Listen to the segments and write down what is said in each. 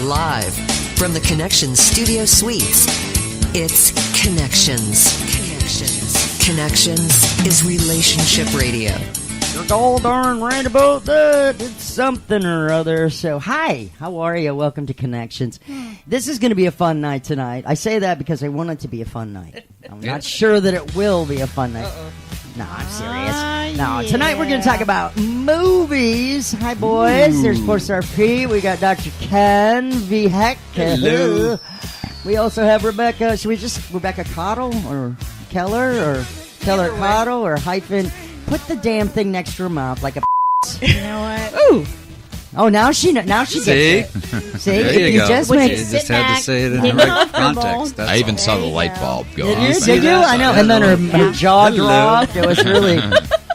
Live from the Connections Studio Suites, it's Connections. Connections is relationship radio. You're all darn right about that. It's something or other. So, hi, how are you? Welcome to Connections. This is going to be a fun night tonight. I say that because I want it to be a fun night. I'm not sure that it will be a fun night. No, I'm serious. No, tonight we're going to talk about movies. Hi, boys. There's 4-Star P. We got Dr. Ken, Vehec. Hello. We also have Rebecca. Should we just Rebecca Cottle or Keller or Keller Cottle or hyphen? Put the damn thing next to her mouth like a. You know what? Ooh. Oh, now she gets it. See, there you go. Just had to say it in the right context. I even saw the light bulb go Did off. you? I know. And then her jaw dropped. It was really.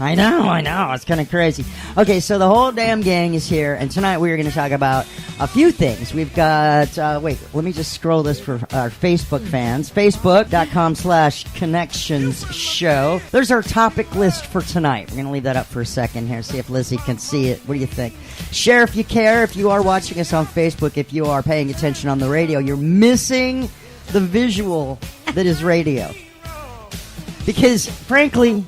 I know. It's kind of crazy. Okay, so the whole damn gang is here, and tonight we are going to talk about a few things. We've got, wait, let me just scroll this for our Facebook fans. Facebook.com/Connections Show. There's our topic list for tonight. We're going to leave that up for a second here, see if Lizzie can see it. What do you think? Share if you care. If you are watching us on Facebook, if you are paying attention on the radio, you're missing the visual that is radio. Because, frankly,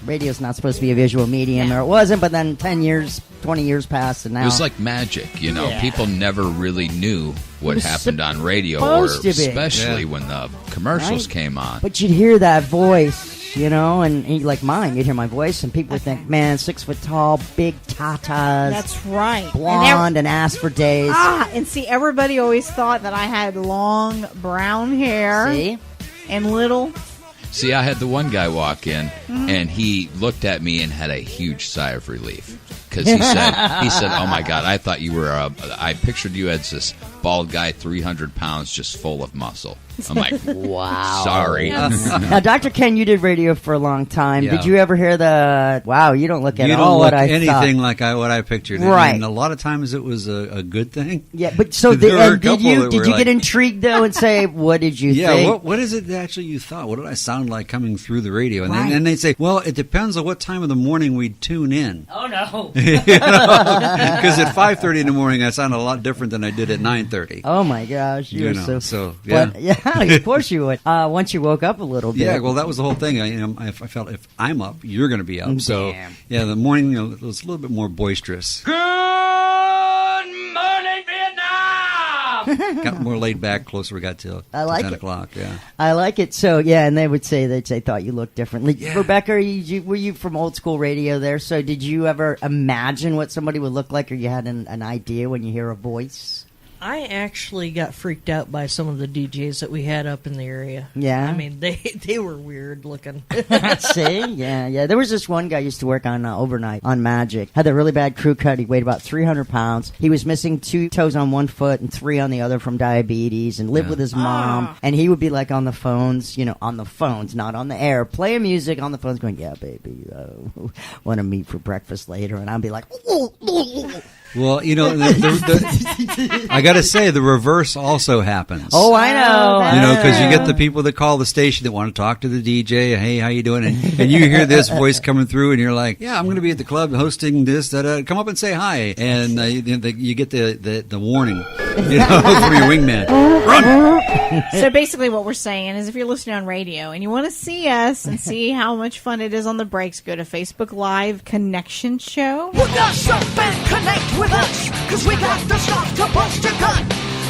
radio's not supposed to be a visual medium, or it wasn't, but then 10 years, 20 years passed, and now... It was like magic, you know. Yeah. People never really knew what happened on radio, or supposed to be. especially when the commercials came on. But you'd hear that voice, you know, and like mine, you'd hear my voice, and people would think, man, 6 foot tall, big tatas. That's right. Blonde and ask for days. And see, everybody always thought that I had long brown hair. See? And little... See, I had the one guy walk in, and he looked at me and had a huge sigh of relief. Because he said, oh, my God, I thought you were, I pictured you as this bald guy, 300 pounds, just full of muscle. I'm like, wow. Sorry. Now, Dr. Ken, you did radio for a long time. Yeah. Did you ever hear the, wow, you don't look at all what I thought. You don't look anything like what I pictured. Right. And a lot of times it was a good thing. Yeah, but so did you get intrigued, though, and say, what did you think? Yeah, what is it that actually you thought? What did I sound like coming through the radio? And then they'd say, well, it depends on what time of the morning we'd tune in. Oh, no. Because at 5:30 in the morning, I sounded a lot different than I did at 9:30. Oh, my gosh. You're so yeah. But, yeah, of course you would. Once you woke up a little bit. Yeah, well, that was the whole thing. I felt if I'm up, you're going to be up. So, Damn. yeah, the morning it was a little bit more boisterous. Good morning, Vietnam! Got more laid back closer we got to 10 o'clock. Yeah, I like it. So, yeah, and they would say that they thought you looked differently. Yeah. Rebecca, were you from old school radio there? So did you ever imagine what somebody would look like, or you had an idea when you hear a voice? I actually got freaked out by some of the DJs that we had up in the area. Yeah? I mean, they were weird looking. See? Yeah. There was this one guy used to work on overnight on Magic. Had a really bad crew cut. He weighed about 300 pounds. He was missing 2 toes on one foot and 3 on the other from diabetes, and lived with his mom. And he would be like on the phones, on the phones, not on the air, playing music on the phones going, yeah, baby, want to meet for breakfast later. And I'd be like, well, I got to say, the reverse also happens. oh, I know. Because you get the people that call the station that want to talk to the DJ. Hey, how you doing? And you hear this voice coming through, and you're like, yeah, I'm going to be at the club hosting this. Come up and say hi. And you get the warning, from your wingman. Run! So basically what we're saying is if you're listening on radio and you want to see us and see how much fun it is on the breaks, go to Facebook Live Connection Show. Look us up and connect with us, cause we got the stuff to bust your gun.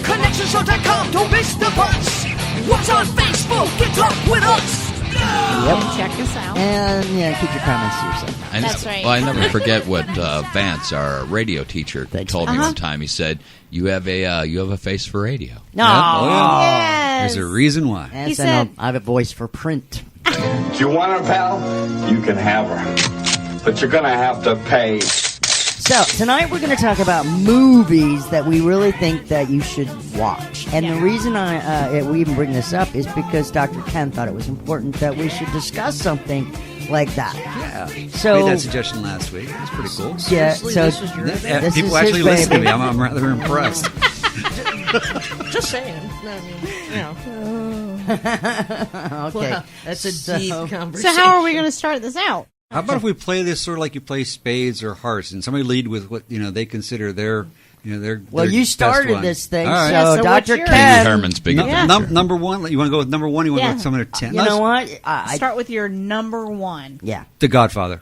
Connectionshow.com, don't miss the bus. What's on Facebook? Get up with us. Yep. Check us out. And, keep your comments to yourself. That's right. Well, I never forget what Vance, our radio teacher, told me one time. He said, "You have a face for radio." No. Yes. There's a reason why. Yes, He said, I have a voice for print. Do you want her, pal? You can have her. But you're going to have to pay. So, tonight we're going to talk about movies that we really think that you should watch. And the reason we even bring this up is because Dr. Ken thought it was important that we should discuss something like that. Yeah. So, made that suggestion last week. It was pretty cool. Yeah, Seriously, so this was your idea? this people is his actually listen to baby. me. I'm rather impressed. Just saying. I mean, Okay. Wow, that's a deep conversation. So how are we going to start this out? How about if we play this sort of like you play spades or hearts, and somebody lead with what they consider their Well, their you best started one. this thing, All right. Yeah, so so what's Dr. yours? Ken. Maybe Herman's big adventure. Number one. You want to go with number one? You want to go with something at 10? You know what? Start with your number one. Yeah. The Godfather.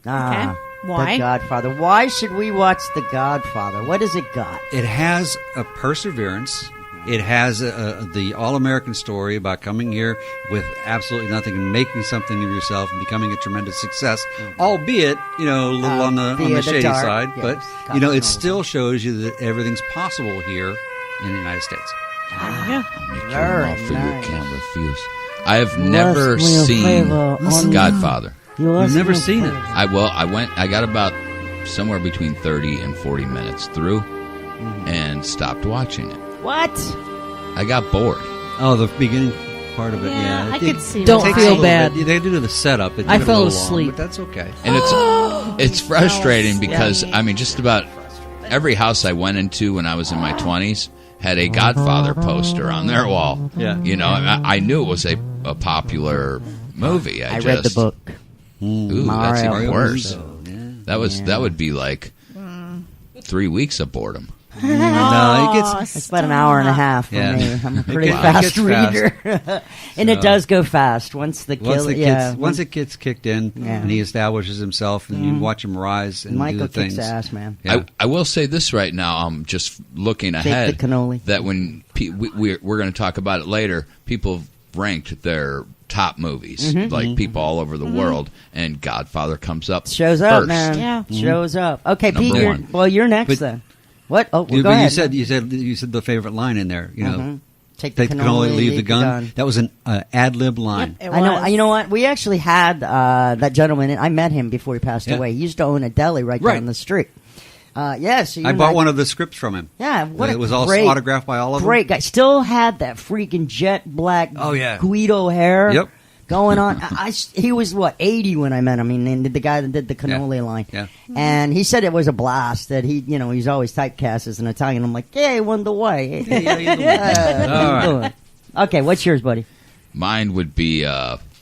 Ah, Why? The Godfather. Why should we watch The Godfather? What has it got? It has a perseverance. It has the all-American story about coming here with absolutely nothing and making something of yourself and becoming a tremendous success, albeit, a little on the shady dark, side. yes, But, it still shows you that everything's possible here in the United States. Yeah. Make your Very mouth for your nice. camera fuse. I have never seen Godfather. You've never seen it. I got about somewhere between 30 and 40 minutes through and stopped watching it. What? I got bored. Oh, the beginning part of it, Yeah, yeah. I could see Don't why. feel bad. They do the setup. It I took a fell little long, asleep. but that's okay. And it's frustrating because, just about every house I went into when I was in my 20s had a Godfather poster on their wall. Yeah. I knew it was a popular movie. I read the book. Ooh, that's Mario even worse. Puzo, That would be like 3 weeks of boredom. No, it Oh, gets It's about an hour and a half for Yeah. me. I'm a pretty It fast gets fast. reader. And it does go fast once the kill. once it gets kicked in and he establishes himself and you watch him rise and Michael do the things. kicks ass, man. Yeah. I will say this right now. I'm just looking ahead. the cannoli. That when we're going to talk about it later, people have ranked their top movies, like people all over the world, and Godfather comes up. Shows up, first. man. Yeah. Shows up. Okay, Number Pete. one. Well, you're next But- then. What? Oh, well, You, go but ahead. you said the favorite line in there. Take They can only leave the gun. That was an ad-lib line. It I know. was. You know what? We actually had that gentleman. I met him before he passed Yeah. away. He used to own a deli right Right. down the street. Yeah, so you I and bought one of the scripts from him. Yeah, what it a was all great, autographed by all of them. Great guy. Still had that freaking jet black Oh, yeah. Guido hair Yep. going on. He was, 80 when I met him. I mean, the guy that did the cannoli line. Yeah. And he said it was a blast, that he's always typecast as an Italian. I'm like, yeah, he won the way. Hey, how you doing? How you doing? Okay, what's yours, buddy? Mine would be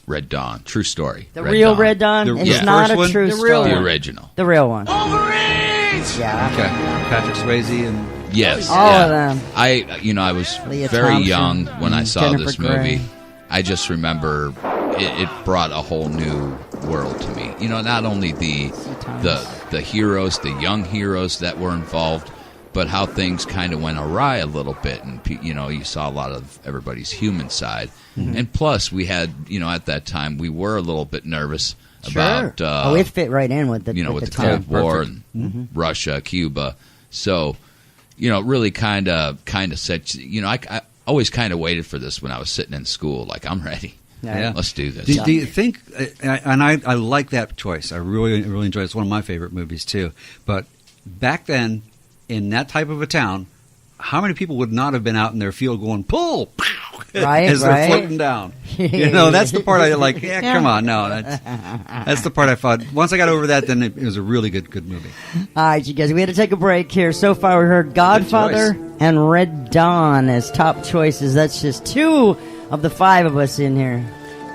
Red Dawn. True story. The real Red Dawn? The It's yeah. not first a one? true The story. The original. The real one. Overeat! Yeah. Okay. Patrick Swayze and Yes. All yeah. of them. I was Leah very Thompson, young when I saw Jennifer this Grey. movie. I just remember it brought a whole new world to me. Not only the heroes, the young heroes that were involved, but how things kind of went awry a little bit, and you saw a lot of everybody's human side. And plus, we had at that time we were a little bit nervous about it fit right in with the with the time. Cold War and Russia, Cuba. So, it really kind of said, I always kind of waited for this when I was sitting in school. Like, I'm ready. Yeah. Let's do this. Do you think? And I like that choice. I really enjoy it. It's one of my favorite movies too. But back then, in that type of a town, how many people would not have been out in their field going pull, pow, Right, as they're right. floating down? That's the part I like. Yeah, come on, no, that's the part I thought. Once I got over that, then it was a really good movie. All right, you guys, we had to take a break here. So far, we heard Godfather and Red Dawn as top choices. That's just 2 of the 5 of us in here.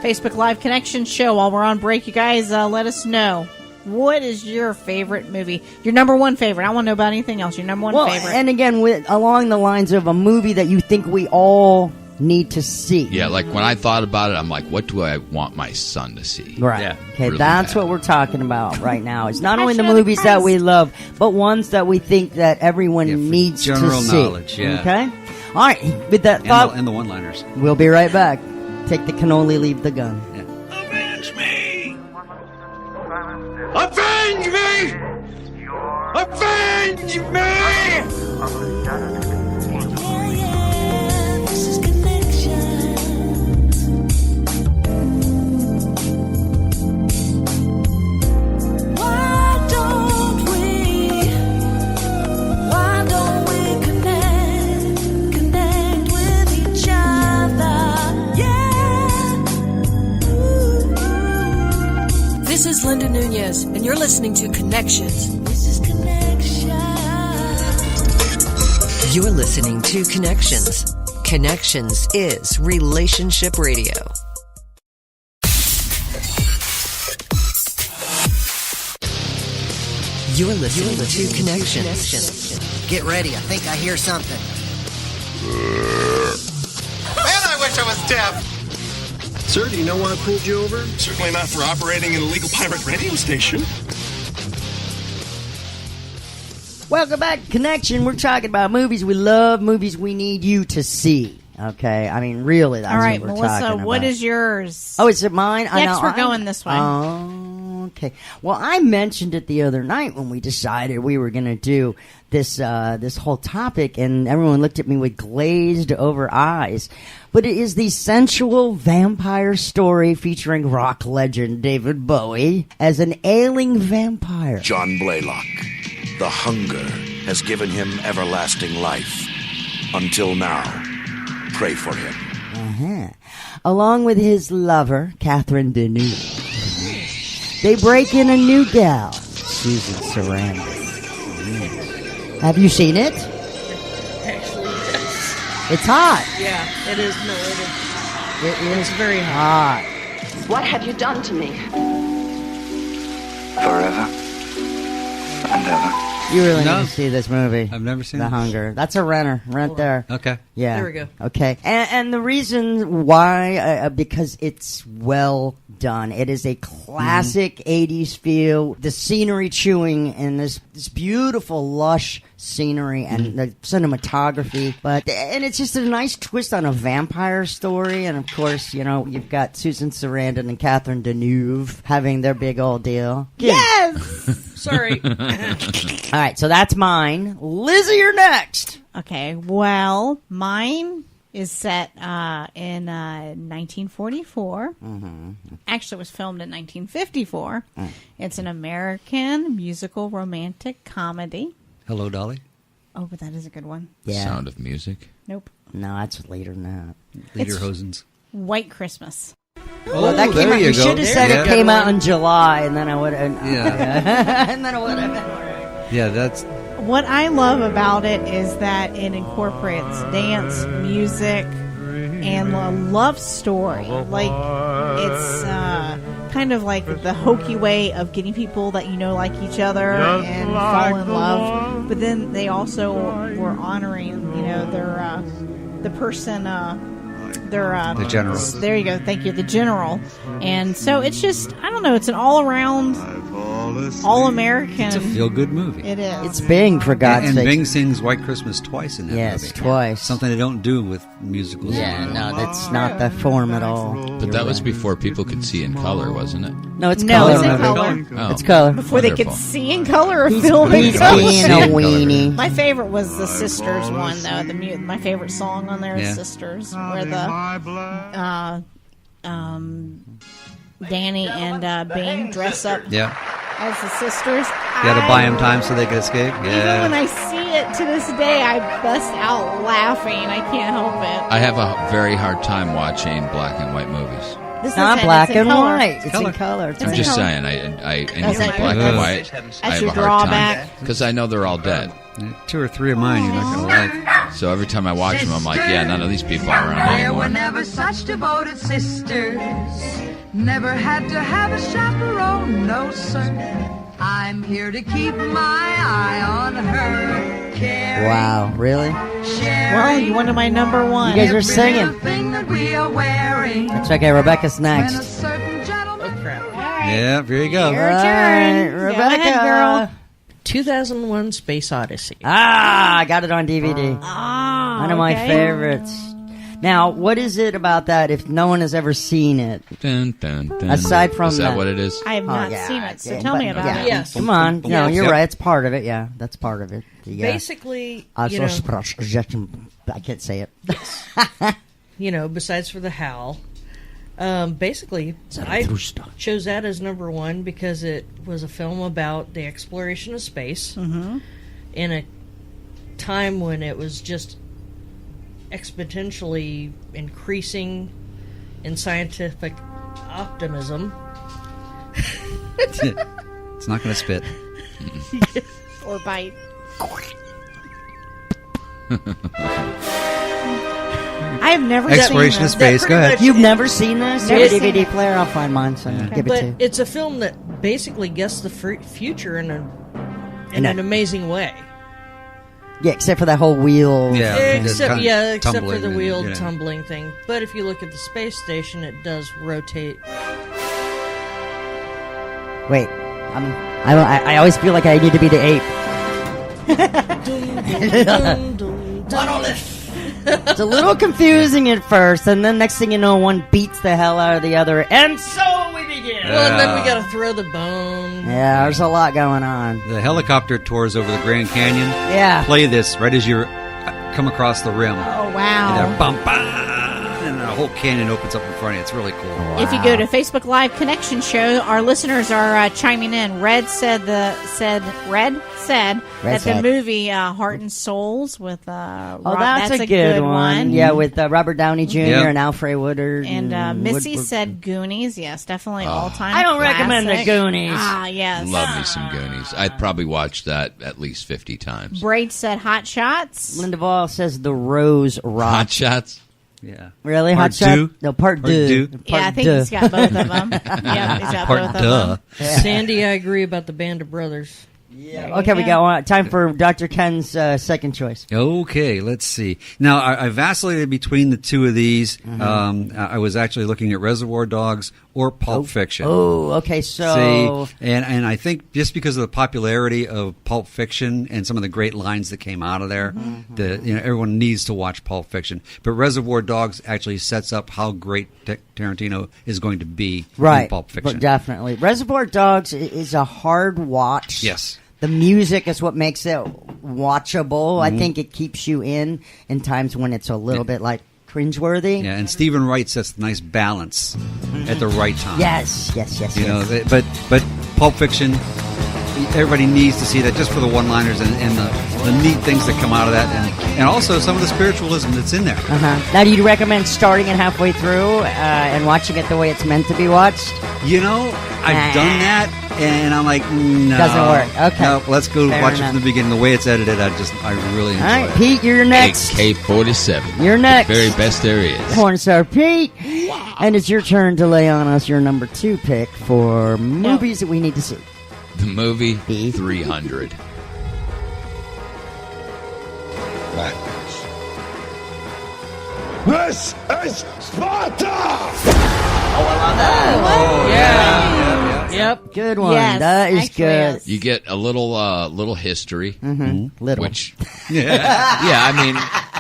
Facebook Live Connection show. While we're on break, you guys let us know. What is your favorite movie? Your number one favorite. I want to know about anything else. Your number one favorite. And again, along the lines of a movie that you think we all need to see. Yeah, like when I thought about it, I'm like, what do I want my son to see? Right. Yeah. Okay, Really that's bad. what we're talking about right now. It's not only the Passion of the movies that Christ. we love, but ones that we think that everyone Yeah, for needs general to see. knowledge, yeah. Okay? All right, with that thought, And the one-liners. we'll be right back. Take the cannoli, leave the gun. Avenge me! Avenge me! Avenge me! This is Linda Nunez, and you're listening to Connections. You're listening to Connections. Connections is Relationship Radio. You're listening to Connections. Get ready. I think I hear something. Man, I wish I was deaf. Sir, do you know why I pulled you over? Certainly not for operating an illegal pirate radio station. Welcome back to Connection. We're talking about movies we love, movies we need you to see. Okay, I mean, really, that's All right, what we're Melissa, talking about. what is yours? Oh, is it mine? Next, we're going this way. Oh, okay. Well, I mentioned it the other night when we decided we were going to do this this whole topic, and everyone looked at me with glazed over eyes. But it is the sensual vampire story featuring rock legend David Bowie as an ailing vampire. John Blaylock, the hunger has given him everlasting life. Until now. Pray for him. Along with his lover, Catherine Deneuve. They break in a new gal, Susan Sarandon. Have you seen it? Actually, yes. It's hot. Yeah, it is. No, It is very hot. What have you done to me? Forever and ever. You really need to see this movie. I've never seen The it. Hunger. That's a renter right there. Okay. Yeah. There we go. Okay. And the reason why, because it's well done. It is a classic 80s feel. The scenery chewing and this beautiful, lush scenery and the cinematography. And it's just a nice twist on a vampire story. And, of course, you know, you've got Susan Sarandon and Catherine Deneuve having their big old deal. Yes! Sorry. All right, so that's mine. Lizzie, you're next. Okay, well, mine is set in 1944. Actually, it was filmed in 1954. It's an American musical romantic comedy. Hello, Dolly. Oh, but that is a good one. Yeah. Sound of Music. Nope. No, that's later than that. Lederhosens. White Christmas. Well, that came there out. you You go. should have said Yeah. it came out in July, and then I would have. Yeah. And then I would have. Yeah, that's What I love about it is that it incorporates dance, music, and a love story. Like, it's kind of like the hokey way of getting people that you know like each other and fall in love. But then they also were honoring, you know, their the person. the general. There you go. Thank you, the general. And so it's just, I don't know. It's an all-around, all-American. It's a feel-good movie. It is. It's Bing, for God's And sake. Bing sings White Christmas twice in that Yes, movie. twice. Something they don't do with musicals. Yeah, no, that's not the form at all. But that was before people could see in color, wasn't it? No, it's No, color. it's in movie. color. Oh, It's color. Before they could wonderful. see in color or He's film in being color. a weenie. My favorite was the Sisters one, though. My favorite song on there is Yeah. Sisters, where the Danny and Bing dress up Yeah. as the sisters. You had to buy them time so they could escape. Even Yeah. when I see it to this day, I bust out laughing. I can't help it. I have a very hard time watching black and white movies. This It's not isn't- black it's in and color. white. It's Color. in color. It's I'm in just color. saying, anything that black your- and white, that's I have your a hard time. drawback? Because I know they're all dead. Two or three of mine you're not going to like. So every time I watch them, I'm like, yeah, none of these people are around There were anymore. never such devoted sisters. Never had to have a chaperone, no sir. I'm here to keep my eye on her. Caring, Wow, really? sharing Well, you wanted my number one. You guys are every singing. little thing that we are wearing. It's okay, Rebecca's When a next. certain gentleman. Yeah, here you go. Your All turn. right, Go Rebecca. ahead, girl. 2001 Space Odyssey. Ah, I got it on DVD. Ah, One of my okay. favorites. Now, what is it about that if no one has ever seen it? Dun, dun, dun. Aside from Is that that- what it is? I have not yeah, seen it, so yeah, tell me but- about yeah. it. Yes. Come on. No, you're Yep. right. It's part of it, yeah. That's part of it. Yeah. Basically, you know, I can't say it. besides for the Howl, basically, I chose that as number one because it was a film about the exploration of space in a time when it was just exponentially increasing in scientific optimism. It's not going to spit. Or bite. I've never Exploration seen of Space. Go ahead. You've never seen this? Never Your seen DVD it. player? I'll find mine, so give it to you. But it's a film that basically guesses the future in an amazing way. Yeah, except for that whole wheel. Yeah. Except for the tumbling wheel and, tumbling thing. But if you look at the space station, it does rotate. Wait, I always feel like I need to be the ape. It's a little confusing at first, and then next thing you know, one beats the hell out of the other, and so we begin. Well, and then we got to throw the bone. Yeah, there's a lot going on. The helicopter tours over the Grand Canyon. Yeah. Play this right as you come across the rim. Oh, wow. And then bum, bum, and the whole canyon opens up in front of you. It's really cool. Wow. If you go to Facebook Live Connection Show, our listeners are chiming in. Red said that the movie Heart and Souls with that's a good one. Yeah, with Robert Downey Jr. and Alfred Woodard. And Missy said Goonies. Yes, definitely all-time I don't classic. recommend the Goonies. Ah, yes. Love me some Goonies. I'd probably watch that at least 50 times. Braid said Hot Shots. Linda Ball says The Rose Rock. Hot Shots? Yeah. Really? Part Hot Shot? two? No, Part Deux. Yeah, I think he's got both of them. Yeah, he's got both of them. Sandy, I agree about the Band of Brothers. Yeah. Okay, we got time for Dr. Ken's second choice. Okay, let's see. Now, I vacillated between the two of these. I was actually looking at Reservoir Dogs or Pulp Fiction. Oh, okay, so... See, and I think just because of the popularity of Pulp Fiction and some of the great lines that came out of there, everyone needs to watch Pulp Fiction. But Reservoir Dogs actually sets up how great Tarantino is going to be in Pulp Fiction. But definitely. Reservoir Dogs is a hard watch. Yes. The music is what makes it watchable. I think it keeps you in times when it's a little bit like cringeworthy. Yeah, and Stephen Wright sets the nice balance at the right time. Yes. You know, but Pulp Fiction, everybody needs to see that just for the one-liners and the neat things that come out of that, and also some of the spiritualism that's in there. Now, do you recommend starting it halfway through and watching it the way it's meant to be watched? You know, I've done that, and I'm like, no. Doesn't work. Okay. No, let's go Fair watch enough. it from the beginning. The way it's edited, I really enjoy All right, it. Pete, you're next. AK-47. You're next. The very best there is. Porn star Pete. And it's your turn to lay on us your number 2 pick for movies that we need to see. The movie 300. This is Sparta! Yep. Good one. Yes, That is actually, good. yes. You get a little history. Little. Which, I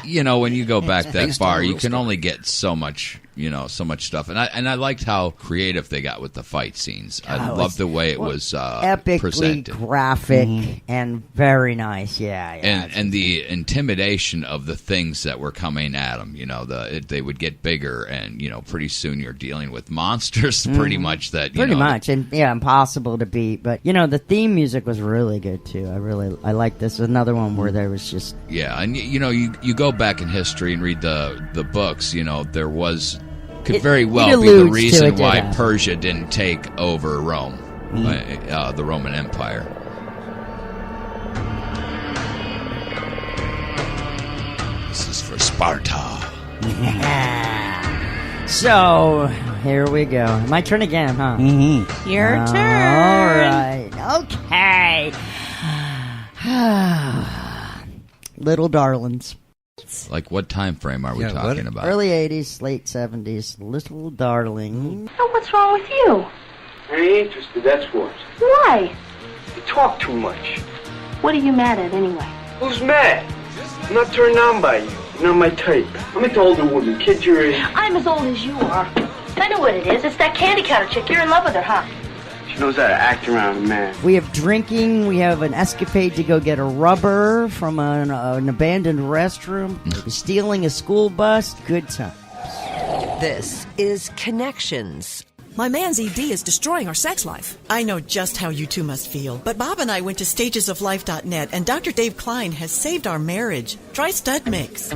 mean, when you go back that far, you can only get so much, so much stuff. And I liked how creative they got with the fight scenes. I loved the way it was epically presented. graphic and very nice. Yeah. And the intimidation of the things that were coming at them. They would get bigger, and pretty soon you're dealing with monsters. Pretty much that. Pretty much, and impossible to beat. But the theme music was really good too. I like this. Another one where there was just and you go back in history and read the books. There was could very well be the reason why Persia didn't take over Rome, the Roman Empire. This is for Sparta. So, here we go. My turn again, huh? Your turn. All right. Okay. Little Darlings. Like, what time frame are we talking about? Early 80s, late 70s. Little Darling. Oh, what's wrong with you? I ain't interested, that's what. Why? You talk too much. What are you mad at anyway? Who's mad? I'm not turned on by you. You're not my type. I'm into older women. Kid your age. I'm as old as you are. I know what it is. It's that candy counter chick. You're in love with her, huh? She knows how to act around a man. We have drinking. We have an escapade to go get a rubber from an abandoned restroom. Stealing a school bus. Good times. This is Connections. My man's ED is destroying our sex life. I know just how you two must feel, but Bob and I went to stagesoflife.net, and Dr. Dave Klein has saved our marriage. Try Stud Mix.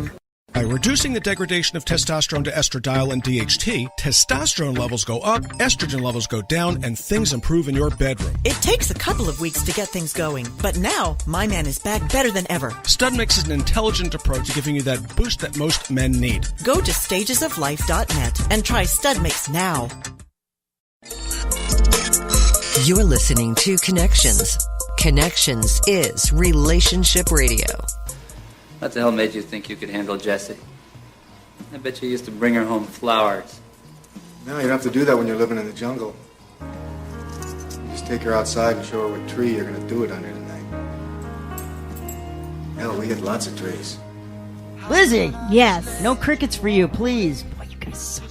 By reducing the degradation of testosterone to estradiol and DHT, testosterone levels go up, estrogen levels go down, and things improve in your bedroom. It takes a couple of weeks to get things going, but now my man is back better than ever. Stud Mix is an intelligent approach to giving you that boost that most men need. Go to stagesoflife.net and try Stud Mix now. You're listening to Connections. Connections is relationship radio. What the hell made you think you could handle Jessie? I bet you used to bring her home flowers. No, you don't have to do that when you're living in the jungle. You just take her outside and show her what tree you're going to do it under tonight. Hell, we get lots of trees. Lizzie! Yes. No crickets for you, please. Boy, you guys suck.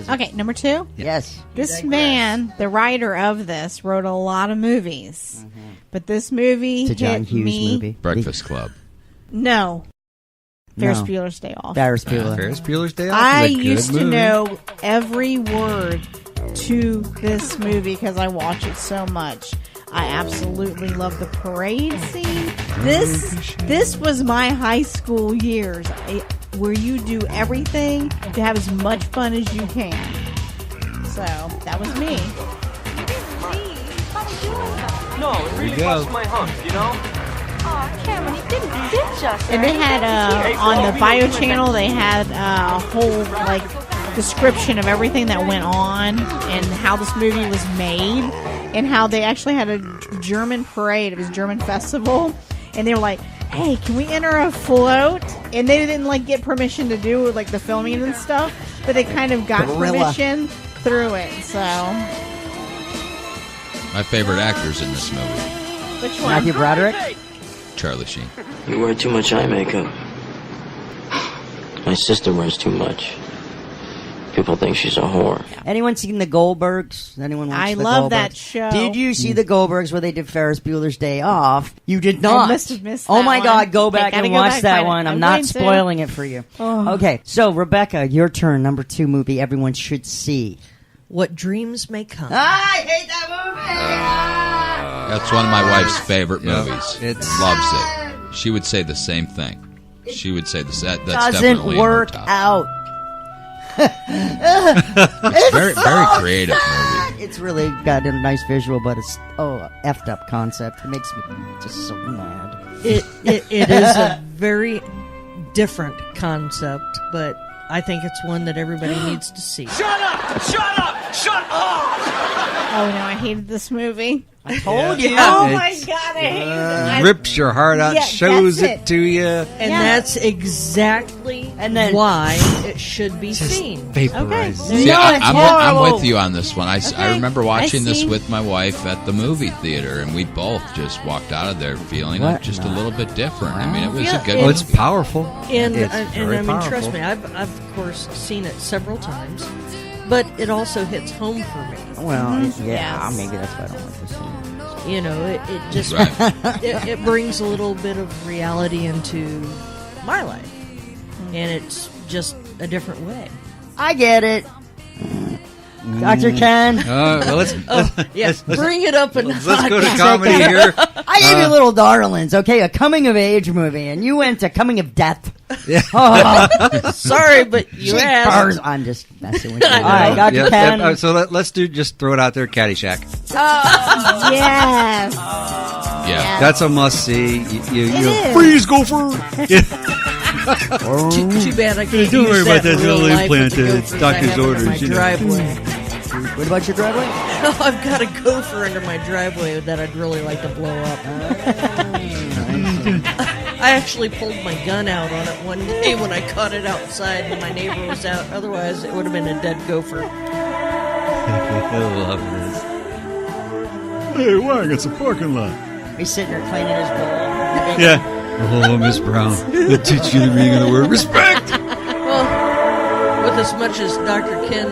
Okay, number 2? Yes. This man, the writer of this, wrote a lot of movies. But this movie It's a John hit Hughes me. movie. Breakfast Club. No. Ferris No. Bueller's Day Off. Ferris Bueller. Ferris Bueller's Day Off. I is a good used to movie. know every word to this movie because I watch it so much. I absolutely love the parade scene. This was my high school years, where you do everything to have as much fun as you can. So that was me. No, it really busts my hump, you know? Aw, Cameron, he didn't ditch us. And they had on the Bio channel, they had a whole description of everything that went on and how this movie was made, and how they actually had a German parade. It was a German festival, and they were like, "Hey, can we enter a float?" And they didn't get permission to do the filming and stuff, but they kind of got permission through it. So, My favorite actors in this movie. which one? Matthew Broderick? Charlie Sheen. You wear too much eye makeup. My sister wears too much. People think she's a whore. Anyone seen the Goldbergs? Anyone watch I the love Goldbergs? that show. Did you see the Goldbergs where they did Ferris Bueller's Day Off? You did not. I must have missed Oh that my one. God, go Okay, back gotta and go watch back, that find it. one. I'm I'm not going to. spoiling it for you. Oh. Okay, so Rebecca, your turn. Number 2 movie everyone should see. What Dreams May Come. I hate that movie! That's one of my wife's favorite Yeah. movies. It's- Loves it. She would say the same thing. She would say that's Doesn't definitely work in her top. out. It's very creative movie. It's really got a nice visual, but it's effed up concept. It makes me just so mad. It is a very different concept, but I think it's one that everybody needs to see. Shut up! Shut up! Shut up! Oh no, I hated this movie. I told you. Oh my It's- God, I hated it. rips your heart out, Yeah, shows that's it to you. And that's exactly why it should be seen. Vaporizes. See, I'm with you on this one. I Okay, remember watching I this see. with my wife at the movie theater, and we both just walked out of there feeling What? just a little bit different. I mean, it was Yeah, a good and- Oh, it's powerful. And It's I very mean, powerful. trust me, I've of course seen it several times, but it also hits home for me. Well, Yes. maybe that's why I don't like this one. You know, it just Right. it brings a little bit of reality into my life, and it's just a different way. I get it. Dr. Ken. Well, let's Bring it up a notch. let's go to comedy here. I gave you Little Darlings, okay? A coming of age movie, and you went to Coming of Death. Yeah. Sorry, but you Shake asked. bars. I'm just messing with you. All right, Dr. Ken. So let's just throw it out there. Caddyshack. Yes. Yeah. That's a must see. You is. freeze, gopher. Too bad I can't Don't use worry about that in that real little life with implant. the It's gophers I doctor's have under orders, my you know. driveway. What about your driveway? No, I've got a gopher under my driveway that I'd really like to blow up. I actually pulled my gun out on it one day when I caught it outside and my neighbor was out. Otherwise, it would have been a dead gopher. I love this. Hey, why? It's a parking lot. He's sitting there cleaning his bowl. Yeah. Oh, Miss Brown, they'll teach you the meaning of the word respect. Well, with as much as Dr. Ken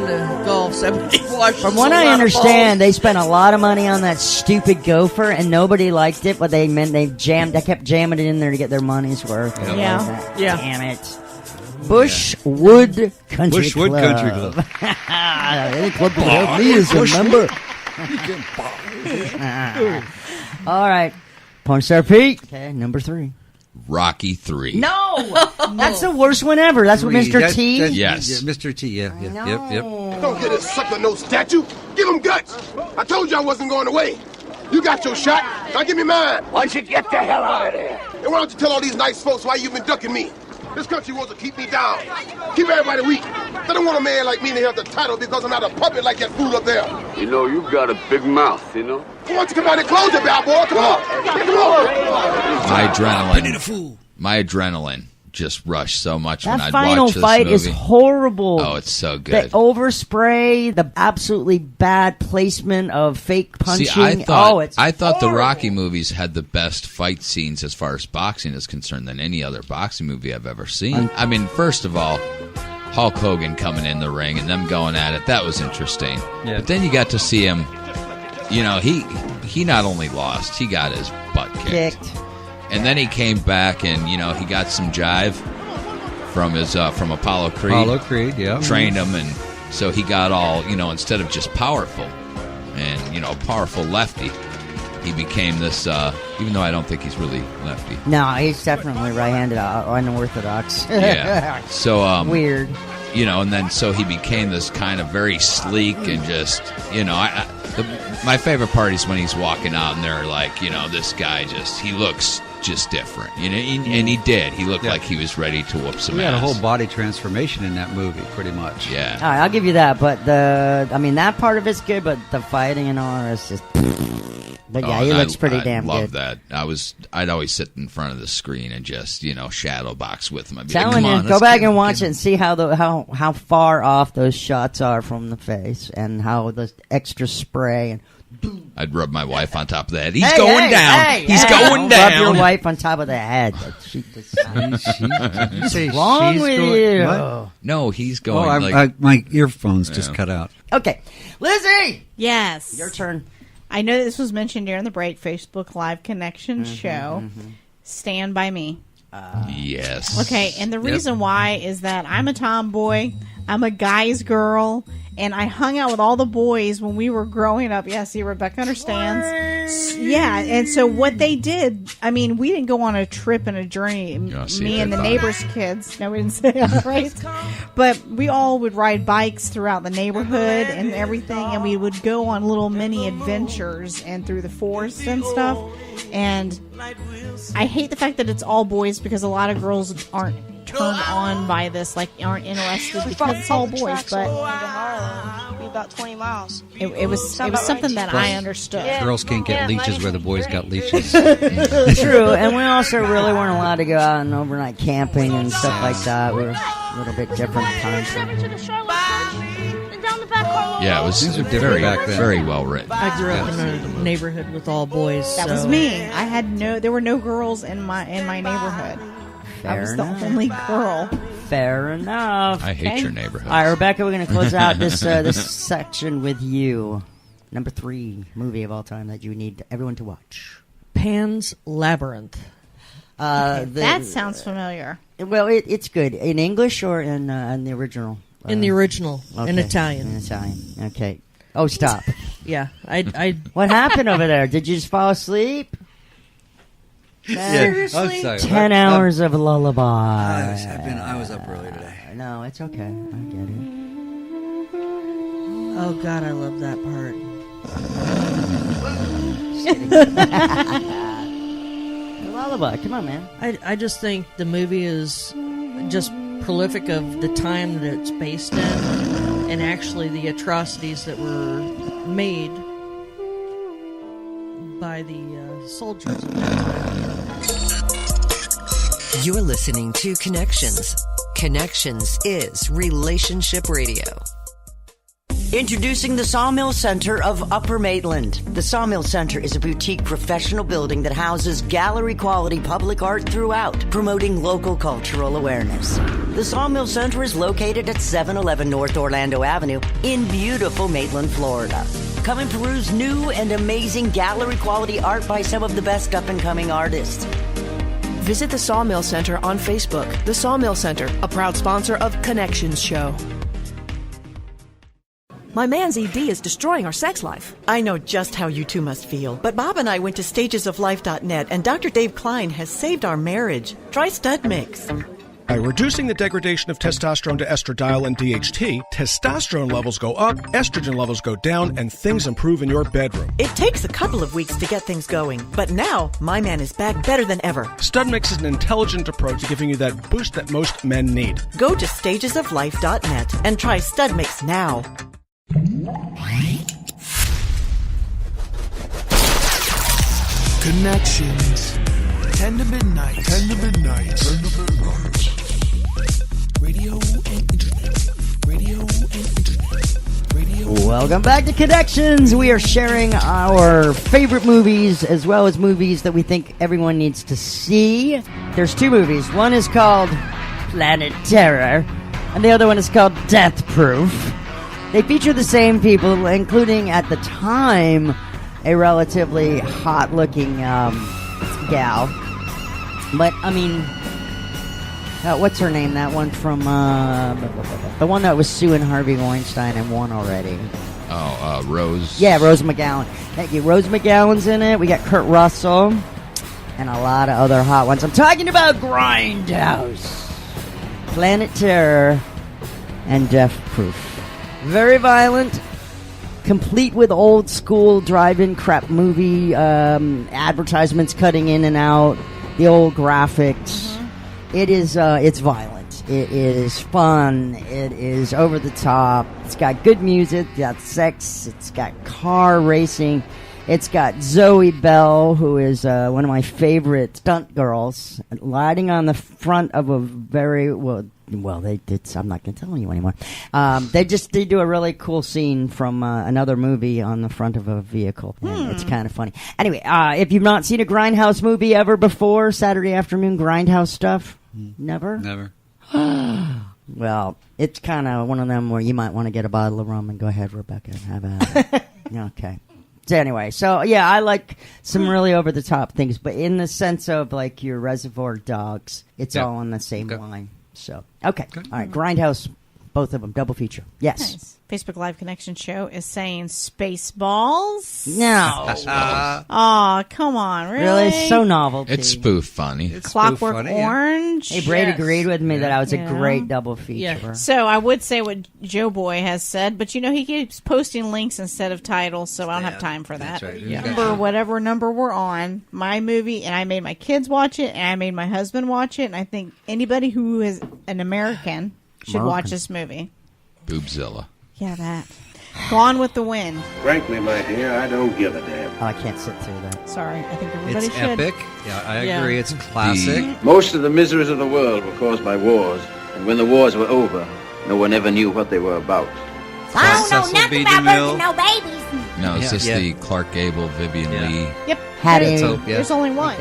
golfs, I watched From what I understand, they spent a lot of money on that stupid gopher, and nobody liked it. But they kept jamming it in there to get their money's worth. Yeah. Yeah. Damn it. Bushwood Country Bushwood Club. Country Club. Any club can help me as a member. All right. Porn star Pete. Okay, number 3. Rocky 3. No! That's the worst one ever. That's what Mr. T? Yes. Yeah, Mr. T, yeah. Yep. Don't get this sucker no statue. Give him guts. I told you I wasn't going away. You got your shot. Now give me mine. Why don't you get the hell out of there? And why don't you tell all these nice folks why you've been ducking me? This country wants to keep me down. Keep everybody weak. They don't want a man like me to have the title because I'm not a puppet like that fool up there. You know, you got a big mouth, you know? Why don't you come out and close it, bad boy? Come on. My adrenaline just rushed so much That when I'd final watch this fight movie. is horrible. Oh, it's so good. The overspray, the absolutely bad placement of fake punching. See, I thought horrible. the Rocky movies had the best fight scenes as far as boxing is concerned than any other boxing movie I've ever seen. I mean, first of all, Hulk Hogan coming in the ring and them going at it, that was interesting. Yeah. But then you got to see him, you know, he not only lost, he got his butt kicked. And then he came back and, you know, he got some jive from his from Apollo Creed. Apollo Creed, yeah. Trained him, and so he got all, you know, instead of just powerful and, you know, powerful lefty, he became this, even though I don't think he's really lefty. No, he's definitely right-handed, unorthodox. Yeah. So, weird. You know, and then so he became this kind of very sleek and just, you know, my favorite part is when he's walking out and they're like, you know, this guy he looks just different, you know, and he did. He looked like he was ready to whoop some ass. He had a whole body transformation in that movie, pretty much. Yeah. All right, I'll give you that, but that part of it's good, but the fighting and all is just. But yeah, he looks pretty damn good. I love that. I'd always sit in front of the screen and just, you know, shadow box with him. I'd be Telling like, you, go back and watch it and see how far off those shots are from the face and how the extra spray and. I'd rub my wife on top of the head. He's going down. He's going down. Rub your wife on top of the head. What's wrong with you? What? No, he's going. My earphones just cut out. Okay, Lizzie. Yes, your turn. I know this was mentioned during the break. Facebook Live Connection show. Stand by Me. Yes. Okay, and the reason why is that I'm a tomboy. I'm a guy's girl. And I hung out with all the boys when we were growing up. Yeah, see, Rebecca understands. Yeah, and so what they did, I mean, we didn't go on a trip and a journey, me and the neighbors' kids. No, we didn't say that, right? But we all would ride bikes throughout the neighborhood and everything, and we would go on little mini adventures and through the forest and stuff. And I hate the fact that it's all boys because a lot of girls aren't turned on by this, like aren't interested because it's all boys. But about 20 miles. It was something that I understood. Girls can't get leeches where the boys got leeches. True, and we also really weren't allowed to go out and overnight camping and stuff like that. We were a little bit different times. Yeah, it was very well written. I grew up in a neighborhood with all boys. That was me. There were no girls in my neighborhood. I was the only girl. Fair enough. I hate your neighborhood. All right, Rebecca, we're going to close out this section with you. Number 3 movie of all time that you need everyone to watch. Pan's Labyrinth. That sounds familiar. Well, it's good. In English or in the original? In the original. Okay. In Italian. In Italian. Okay. Oh, stop. Yeah. I What happened over there? Did you just fall asleep? Seriously? 10 hours of lullaby. I was up early today. No, it's okay. I get it. Oh, God, I love that part. Lullaby. Come on, man. I just think the movie is just prolific of the time that it's based in and actually the atrocities that were made by the soldiers of that time. You're listening to Connections. Connections is Relationship Radio. Introducing the Sawmill Center of Upper Maitland. The Sawmill Center is a boutique professional building that houses gallery-quality public art throughout, promoting local cultural awareness. The Sawmill Center is located at 711 North Orlando Avenue in beautiful Maitland, Florida. Come and peruse new and amazing gallery-quality art by some of the best up-and-coming artists. Visit the Sawmill Center on Facebook. The Sawmill Center, a proud sponsor of Connections Show. My man's ED is destroying our sex life. I know just how you two must feel, but Bob and I went to stagesoflife.net, and Dr. Dave Klein has saved our marriage. Try Stud Mix. By reducing the degradation of testosterone to estradiol and DHT, testosterone levels go up, estrogen levels go down, and things improve in your bedroom. It takes a couple of weeks to get things going, but now my man is back better than ever. Stud Mix is an intelligent approach to giving you that boost that most men need. Go to stagesoflife.net and try Stud Mix now. Connections. 10 to midnight. 10 to midnight. 10 to midnight. Radio and internet. Radio and internet. Radio. Welcome back to Connections. We are sharing our favorite movies as well as movies that we think everyone needs to see. There's two movies. One is called Planet Terror, and the other one is called Death Proof. They feature the same people, including at the time a relatively hot-looking gal. But I mean, what's her name? That one from the one that was suing Harvey Weinstein and won already. Oh, Rose. Yeah, Rose McGowan. Thank you. Rose McGowan's in it. We got Kurt Russell and a lot of other hot ones. I'm talking about Grindhouse, Planet Terror, and Death Proof. Very violent, complete with old school drive-in crap movie advertisements cutting in and out, the old graphics. It is it's violent. It is fun. It is over the top. It's got good music. It's got sex. It's got car racing. It's got Zoe Bell, who is one of my favorite stunt girls, riding on the front of a very well, they did. I'm not going to tell you anymore. They do a really cool scene from another movie on the front of a vehicle. And it's kind of funny. Anyway, if you've not seen a Grindhouse movie ever before, Saturday afternoon Grindhouse stuff, never. Well, it's kind of one of them where you might want to get a bottle of rum and go ahead, Rebecca, and have a. Okay. So anyway, yeah, I like some really over the top things, but in the sense of like your Reservoir Dogs, it's all on the same line. So, okay. All right. Grindhouse, both of them, double feature. Yes. Nice. Facebook Live Connection Show is saying Spaceballs. No. Oh, come on. Really? So novelty. It's spoof funny. It's Clockwork Orange. Hey, Braid agreed with me that I was a great double feature. Yeah. So I would say what Joe Boy has said, but he keeps posting links instead of titles, so I don't have time for that. That's right. Number, whatever number we're on, my movie, and I made my kids watch it, and I made my husband watch it, and I think anybody who is an American should watch this movie. Boobzilla. Yeah, that. Gone with the Wind. Frankly, my dear, I don't give a damn. Oh, I can't sit through that. Sorry, I think everybody It's should. epic. Yeah, I agree. It's classic. Most of the miseries of the world were caused by wars, and when the wars were over, no one ever knew what they were about. I don't know nothing about birds and no babies. No, is this the Clark Gable, Vivian Lee? Yep. There's only one.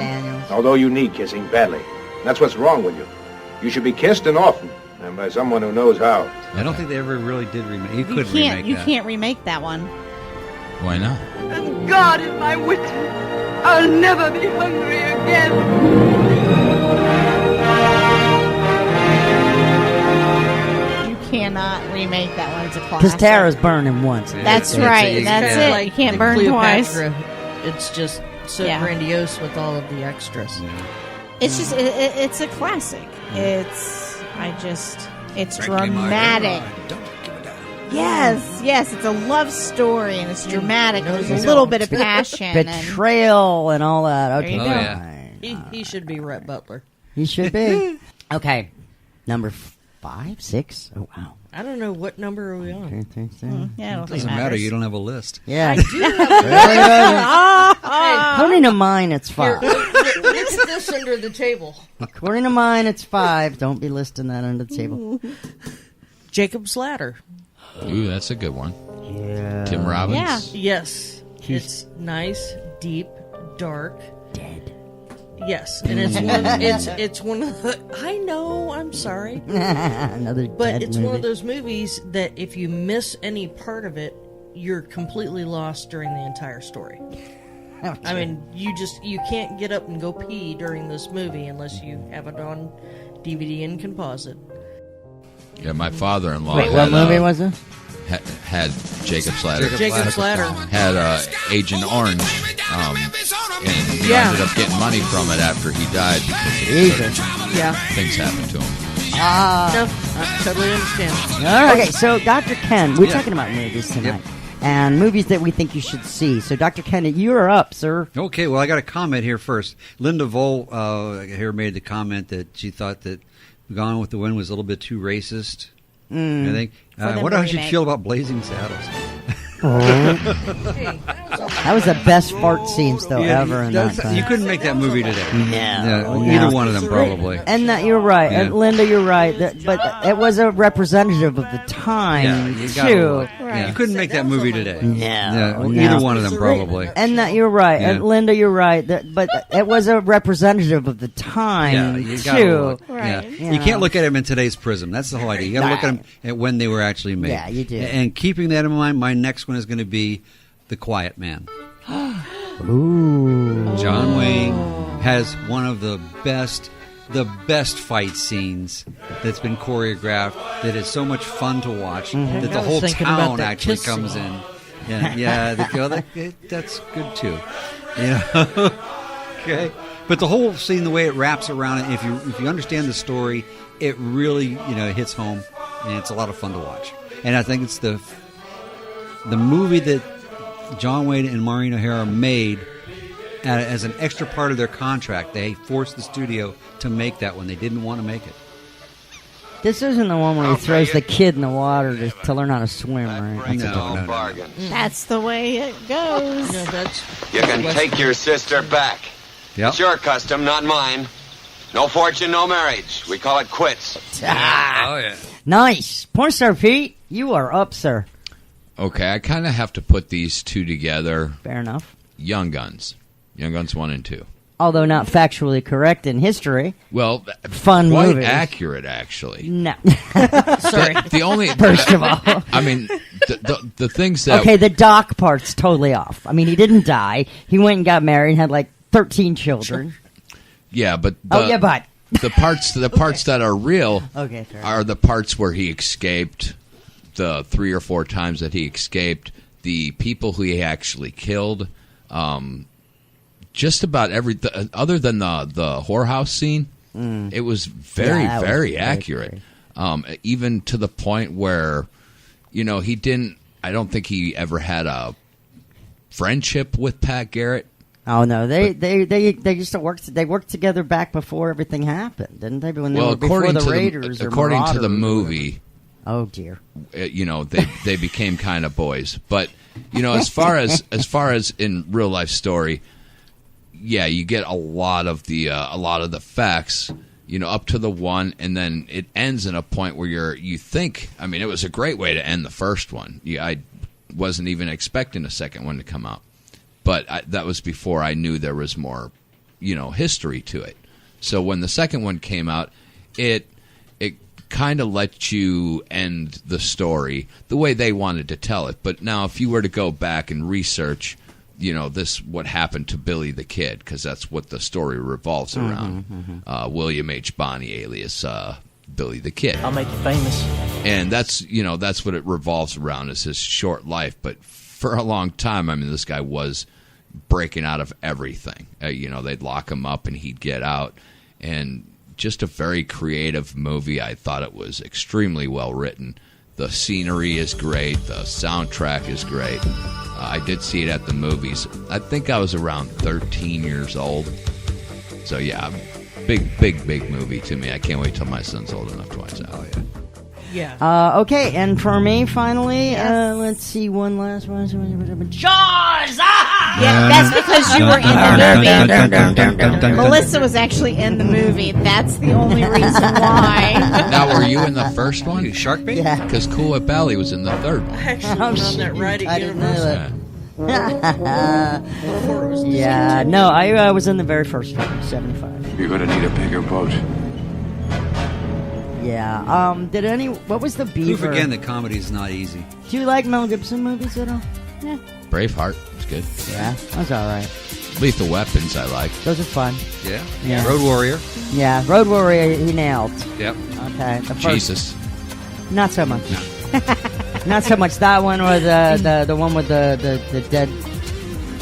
Although you need kissing badly. That's what's wrong with you. You should be kissed and often, and by someone who knows how. I don't think they ever really did remake. You couldn't can't. remake You that. can't remake that one. Why not? And God is my witness. I'll never be hungry again. You cannot remake that one. It's a classic. Because Tara's burning once. That's right. That's it. Like You can't the burn Cleopatra, twice. It's just so Yeah. grandiose with all of the extras. It's just, it's a classic. It's Frankly, dramatic. Yes, it's a love story and it's dramatic. There's a little bit of passion. Betrayal and all that. Okay. There you go. He should be Rhett Butler. He should be. Okay. Number 5, 6. Oh, wow. I don't know what number are we on. Yeah, I don't It think doesn't it matter. matters. You don't have a list. Yeah. I do have Really Hey, According to mine, it's 5. What's this under the table? According to mine, it's 5. Don't be listing that under the table. Jacob's Ladder. Ooh, that's a good one. Yeah. Tim Robbins. Yeah. Yes. It's nice, deep, dark. Dead. Yes, and it's one of the. I know. I'm sorry. Another But dead it's movie. one of those movies that if you miss any part of it, you're completely lost during the entire story. I mean, you can't get up and go pee during this movie unless you have it on DVD and can pause it. Yeah, my father-in-law. Wait, what movie was it? had Jacob Slatter. Jacob Slatter. Had Agent Orange. And he ended up getting money from it after he died. Things happened to him. No, I totally understand. All right. Okay, so Dr. Ken, we're talking about movies tonight. And movies that we think you should see. So, Dr. Ken, you're up, sir. Okay, well, I got a comment here first. Linda Vole here made the comment that she thought that Gone with the Wind was a little bit too racist. I think. I wonder how she'd feel about Blazing Saddles. That was the best fart scenes ever in that time. You couldn't make that movie today. No. Either one of them probably. And you're right. And Linda, you're right. But it was a representative of the time too. You couldn't make that movie today. No. Either one of them probably. And you're right. And Linda, you're right. But it was a representative of the time too. You can't look at them in today's prism. That's the whole idea. You got to look at them at when they were actually made. Yeah, you do. And keeping that in mind, my next one is going to be The Quiet Man. Ooh. John Wayne has one of the best fight scenes that's been choreographed, that is so much fun to watch, that the whole town actually comes in. That's good too. Okay. But the whole scene, the way it wraps around it, if you understand the story, it really hits home, and it's a lot of fun to watch. And I think it's the movie that John Wayne and Maureen O'Hara made as an extra part of their contract. They forced the studio to make that one. They didn't want to make it. This isn't the one where he throws the kid in the water to learn how to swim, right? No. That's the way it goes. You can take your sister back. Yep. It's your custom, not mine. No fortune, no marriage. We call it quits. Nice. Porn star Pete, you are up, sir. Okay, I kind of have to put these two together. Fair enough. Young Guns 1 and 2. Although not factually correct in history. Well, fun quite movies. accurate, actually. No. Sorry. The only First of all. I mean, the things that... Okay, the Doc part's totally off. I mean, he didn't die. He went and got married and had like 13 children. Yeah, but... but... the parts that are real are the parts where he escaped, the 3 or 4 times that he escaped, the people who he actually killed, just about other than the whorehouse scene, it was very accurate. Even to the point where, he didn't. I don't think he ever had a friendship with Pat Garrett. Oh no, they used to work. They worked together back before everything happened, didn't they? When they were before the Raiders. According to the movie. Oh dear. They became kind of boys, but as far as in real life story, you get a lot of the facts, up to the one, and then it ends in a point where you think. I mean, it was a great way to end the first one. I wasn't even expecting a second one to come out. But that was before I knew there was more, history to it. So when the second one came out, it kind of let you end the story the way they wanted to tell it. But now if you were to go back and research, what happened to Billy the Kid, because that's what the story revolves around. William H. Bonney, alias Billy the Kid. I'll make you famous. And that's what it revolves around, is his short life. But for a long time, I mean, this guy was breaking out of everything. They'd lock him up and he'd get out. And just a very creative movie. I thought it was extremely well written. The scenery is great. The soundtrack is great. I did see it at the movies. I think I was around 13 years old. So yeah, big movie to me. I can't wait till my son's old enough to watch that. Oh yeah. Yeah. Okay, and for me, finally, let's see one last one. Jaws! Yeah, that's because you were in the movie. Melissa was actually in the movie. That's the only reason why. Now, were you in the first one? Shark Bait? Yeah. Because Cool at Bally was in the third. I actually was on that ride at Universal. Yeah, no, I was in the very first one, 75. You're going to need a bigger boat. Yeah. What was the beaver? Proof again that comedy is not easy. Do you like Mel Gibson movies at all? Yeah. Braveheart was good. Yeah, that's all right. Lethal Weapons I like. Those are fun. Yeah. Road Warrior. Yeah, Road Warrior he nailed. Yep. Okay. The first, Jesus. Not so much. No. Not so much that one or the one with the dead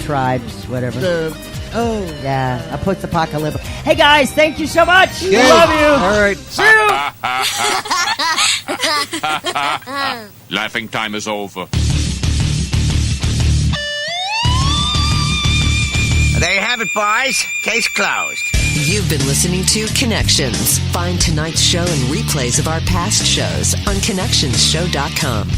tribes, whatever. Yeah, a post-apocalyptic. Hey guys, thank you so much. We love you. All right. See you. Laughing time is over. There you have it, boys. Case closed. You've been listening to Connections. Find tonight's show and replays of our past shows on ConnectionsShow.com.